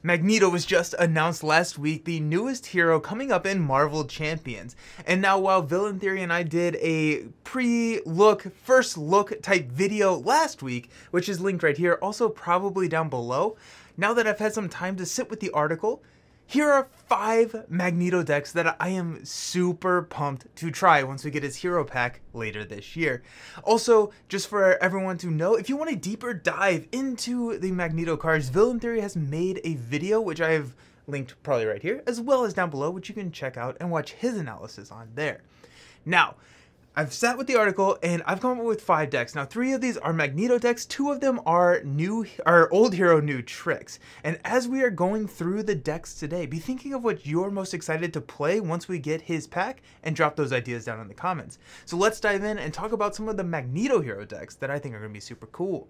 Magneto was just announced last week, the newest hero coming up in Marvel Champions. And now while Villain Theory and I did a first look type video last week, which is linked right here, also probably down below, now that I've had some time to sit with the article, here are 5 Magneto decks that I am super pumped to try once we get his hero pack later this year. Also, just for everyone to know, if you want a deeper dive into the Magneto cards, Villain Theory has made a video, which I have linked probably right here, as well as down below, which you can check out and watch his analysis on there. Now, I've sat with the article and I've come up with 5 decks. Now 3 of these are Magneto decks, 2 of them are old hero new tricks. And as we are going through the decks today, be thinking of what you're most excited to play once we get his pack and drop those ideas down in the comments. So let's dive in and talk about some of the Magneto hero decks that I think are going to be super cool.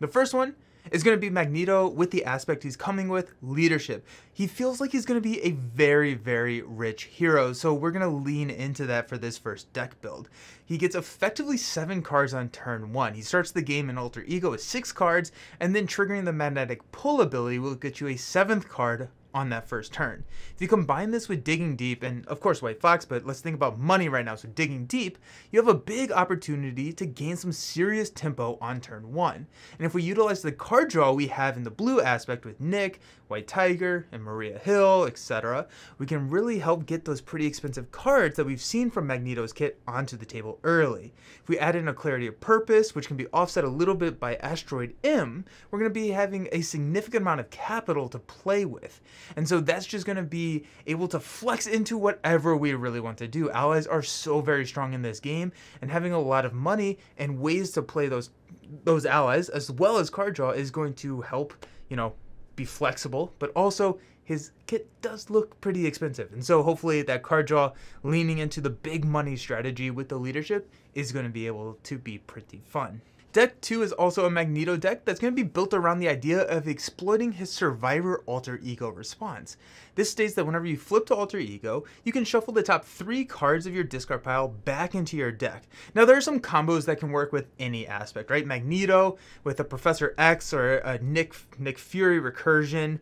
The first one is going to be Magneto with the aspect he's coming with, leadership. He feels like he's going to be a very, very rich hero, so we're going to lean into that for this first deck build. He gets effectively 7 cards on turn 1. He starts the game in Alter Ego with 6 cards, and then triggering the magnetic pull ability will get you a 7th card on that first turn. If you combine this with Digging Deep, and of course White Fox, but let's think about money right now, so Digging Deep, you have a big opportunity to gain some serious tempo on turn 1. And if we utilize the card draw we have in the blue aspect with Nick, White Tiger, and Maria Hill, etc., we can really help get those pretty expensive cards that we've seen from Magneto's kit onto the table early. If we add in a Clarity of Purpose, which can be offset a little bit by Asteroid M, we're going to be having a significant amount of capital to play with. And so that's just going to be able to flex into whatever we really want to do. Allies are so very strong in this game, and having a lot of money and ways to play those allies as well as card draw is going to help, be flexible, but also his kit does look pretty expensive. And so hopefully that card draw leaning into the big money strategy with the leadership is going to be able to be pretty fun. Deck 2 is also a Magneto deck that's going to be built around the idea of exploiting his Survivor Alter Ego response. This states that whenever you flip to Alter Ego, you can shuffle the top 3 cards of your discard pile back into your deck. Now there are some combos that can work with any aspect, right? Magneto with a Professor X or a Nick Fury recursion,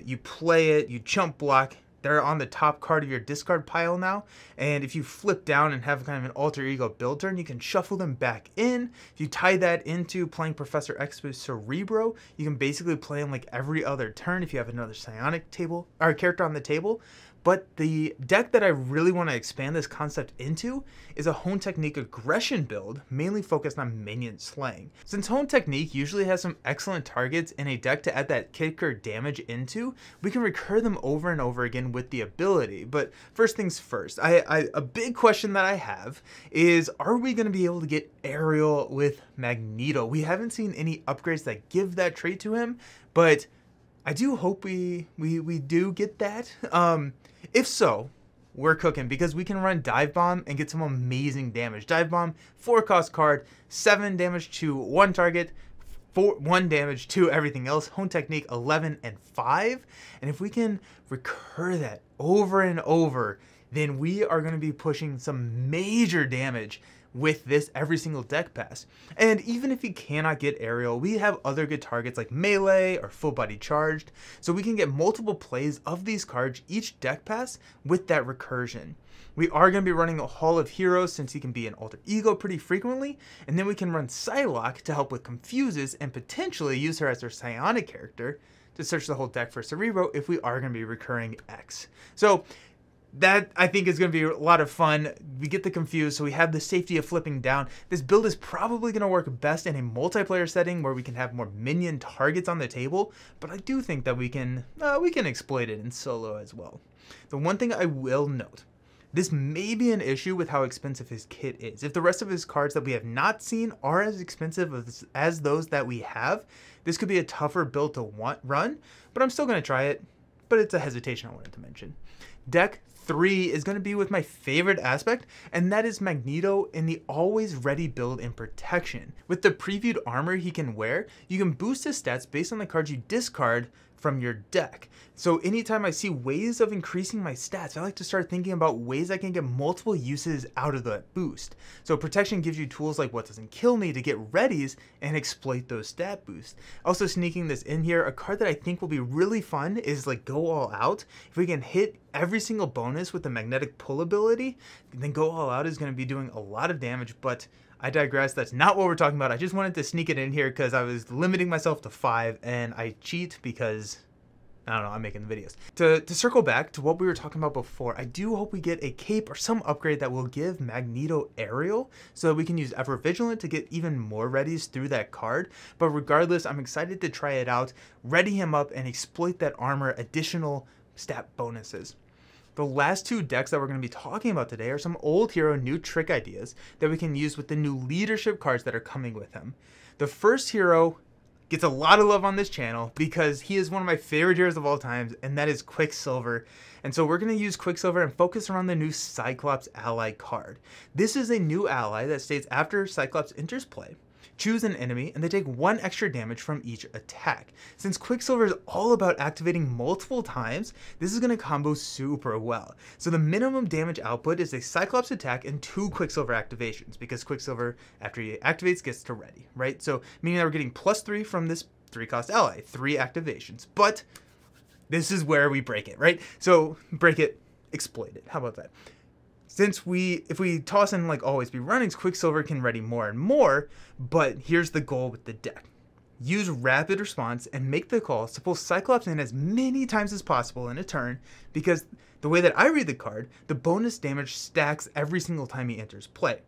you play it, you jump block, they're on the top card of your discard pile now, and if you flip down and have kind of an Alter Ego build turn, you can shuffle them back in. If you tie that into playing Professor X with Cerebro, you can basically play him like every other turn if you have another psionic character on the table. But the deck that I really want to expand this concept into is a Hone Technique aggression build, mainly focused on minion slaying. Since Hone Technique usually has some excellent targets in a deck to add that kicker damage into, we can recur them over and over again with the ability. But first things first, a big question that I have is, are we going to be able to get aerial with Magneto? We haven't seen any upgrades that give that trait to him, but I do hope we do get that. If so, we're cooking, because we can run Dive Bomb and get some amazing damage. Dive Bomb, 4-cost card, 7 damage to 1 target, 1 damage to everything else. Hone Technique 11 and 5. And if we can recur that over and over, then we are going to be pushing some major damage with this every single deck pass. And even if you cannot get aerial, we have other good targets like melee or full body charged, so we can get multiple plays of these cards each deck pass with that recursion. We are going to be running a Hall of Heroes since he can be an Alter Ego pretty frequently, and then we can run Psylocke to help with Confuses and potentially use her as our psionic character to search the whole deck for Cerebro if we are going to be recurring X. So that, I think, is going to be a lot of fun. We get the Confused, so we have the safety of flipping down. This build is probably going to work best in a multiplayer setting where we can have more minion targets on the table, but I do think that we can exploit it in solo as well. The one thing I will note, this may be an issue with how expensive his kit is. If the rest of his cards that we have not seen are as expensive as those that we have, this could be a tougher build to run, but I'm still going to try it, but it's a hesitation I wanted to mention. Deck 3 is going to be with my favorite aspect, and that is Magneto in the always ready build in protection. With the previewed armor he can wear, you can boost his stats based on the cards you discard from your deck. So anytime I see ways of increasing my stats, I like to start thinking about ways I can get multiple uses out of that boost. So protection gives you tools like what doesn't kill me to get readies and exploit those stat boosts. Also sneaking this in here, a card that I think will be really fun is like Go All Out. If we can hit every single bonus with the magnetic pull ability, then Go All Out is going to be doing a lot of damage, but I digress. That's not what we're talking about. I just wanted to sneak it in here because I was limiting myself to 5 and I cheat because, I don't know, I'm making the videos. To circle back to what we were talking about before, I do hope we get a cape or some upgrade that will give Magneto aerial so that we can use Ever Vigilant to get even more readies through that card. But regardless, I'm excited to try it out, ready him up, and exploit that armor additional stat bonuses. The last 2 decks that we're going to be talking about today are some old hero new trick ideas that we can use with the new leadership cards that are coming with him. The first hero gets a lot of love on this channel because he is one of my favorite heroes of all time, and that is Quicksilver. And so we're going to use Quicksilver and focus around the new Cyclops ally card. This is a new ally that states after Cyclops enters play, choose an enemy and they take 1 extra damage from each attack. Since Quicksilver is all about activating multiple times, this is going to combo super well. So the minimum damage output is a Cyclops attack and 2 Quicksilver activations, because Quicksilver, after he activates, gets to ready, right? So meaning that we're getting +3 from this 3-cost ally, 3 activations. But this is where we break it, right? So break it, exploit it. How about that? Since if we toss in like always be runnings, Quicksilver can ready more and more, but here's the goal with the deck. Use rapid response and make the call to pull Cyclops in as many times as possible in a turn, because the way that I read the card, the bonus damage stacks every single time he enters play.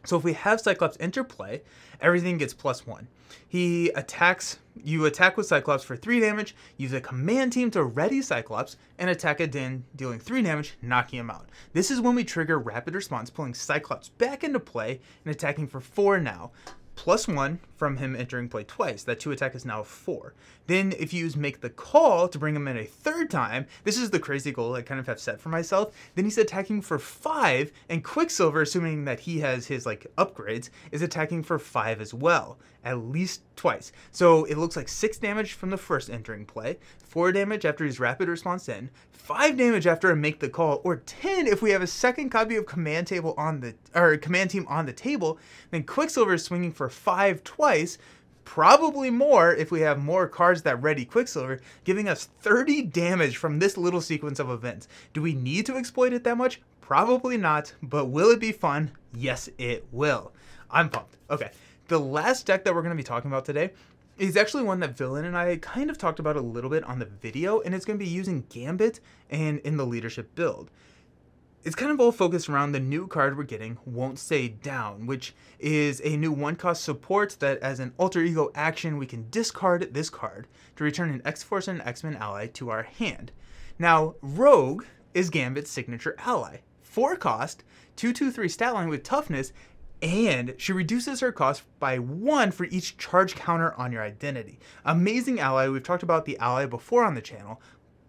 So if we have Cyclops enter play, everything gets +1. He attacks, you attack with Cyclops for 3 damage, use a command team to ready Cyclops, and attack again, dealing 3 damage, knocking him out. This is when we trigger rapid response, pulling Cyclops back into play and attacking for 4 now. +1 from him entering play twice. That 2 attack is now 4. Then if you use make the call to bring him in a 3rd time, this is the crazy goal I kind of have set for myself. Then he's attacking for 5, and Quicksilver, assuming that he has his like upgrades, is attacking for 5 as well, at least twice. So it looks like 6 damage from the first entering play, 4 damage after his rapid response in, 5 damage after a make the call, or 10 if we have a second copy of command team on the table. Then Quicksilver is swinging for 5 twice, probably more if we have more cards that ready Quicksilver, giving us 30 damage from this little sequence of events. Do we need to exploit it that much? Probably not, but will it be fun? Yes, it will. I'm pumped. Okay, the last deck that we're going to be talking about today is actually one that Villain and I kind of talked about a little bit on the video, and it's going to be using Gambit and in the leadership build. It's kind of all focused around the new card we're getting, Won't Stay Down, which is a new 1-cost support that as an alter ego action, we can discard this card to return an X-Force and X-Men ally to our hand. Now, Rogue is Gambit's signature ally. 4-cost, 2/2/3 stat line with toughness, and she reduces her cost by 1 for each charge counter on your identity. Amazing ally. We've talked about the ally before on the channel,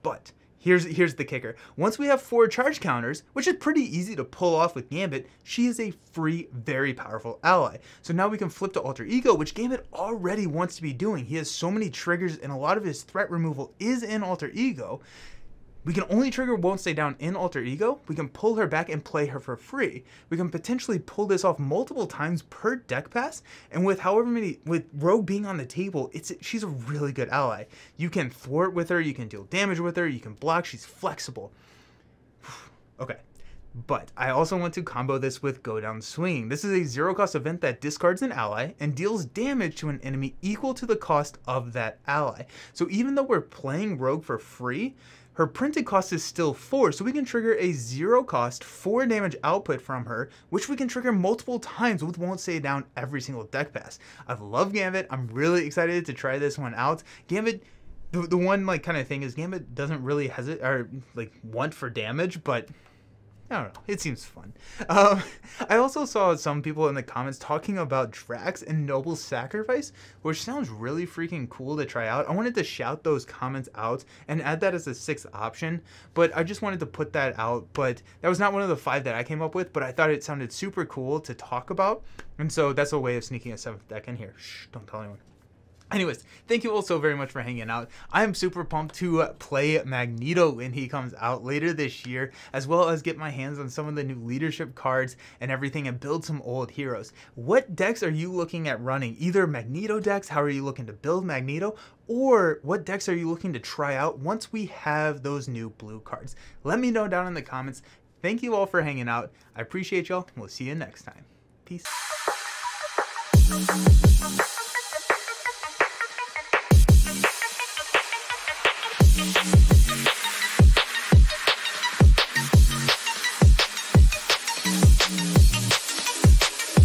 but here's the kicker. Once we have 4 charge counters, which is pretty easy to pull off with Gambit, she is a free, very powerful ally. So now we can flip to Alter Ego, which Gambit already wants to be doing. He has so many triggers, and a lot of his threat removal is in Alter Ego. We can only trigger Won't Stay Down in Alter Ego. We can pull her back and play her for free. We can potentially pull this off multiple times per deck pass, and with with Rogue being on the table, she's a really good ally. You can thwart with her, you can deal damage with her, you can block, she's flexible. Okay, but I also want to combo this with Go Down Swinging. This is a 0-cost event that discards an ally and deals damage to an enemy equal to the cost of that ally. So even though we're playing Rogue for free, her printed cost is still 4, so we can trigger a 0-cost 4 damage output from her, which we can trigger multiple times with Won't Stay Down every single deck pass. I love Gambit. I'm really excited to try this one out. Gambit, the one like kind of thing is Gambit doesn't really hesitate or like want for damage, but I don't know, it seems fun. I also saw some people in the comments talking about Drax and Noble Sacrifice, which sounds really freaking cool to try out. I wanted to shout those comments out and add that as a 6th option, but I just wanted to put that out. But that was not one of the 5 that I came up with, but I thought it sounded super cool to talk about, and so that's a way of sneaking a 7th deck in here. Shh, don't tell anyone. Anyways, thank you all so very much for hanging out. I'm super pumped to play Magneto when he comes out later this year, as well as get my hands on some of the new leadership cards and everything and build some old heroes. What decks are you looking at running? Either Magneto decks, how are you looking to build Magneto, or what decks are you looking to try out once we have those new blue cards? Let me know down in the comments. Thank you all for hanging out. I appreciate y'all. We'll see you next time. Peace.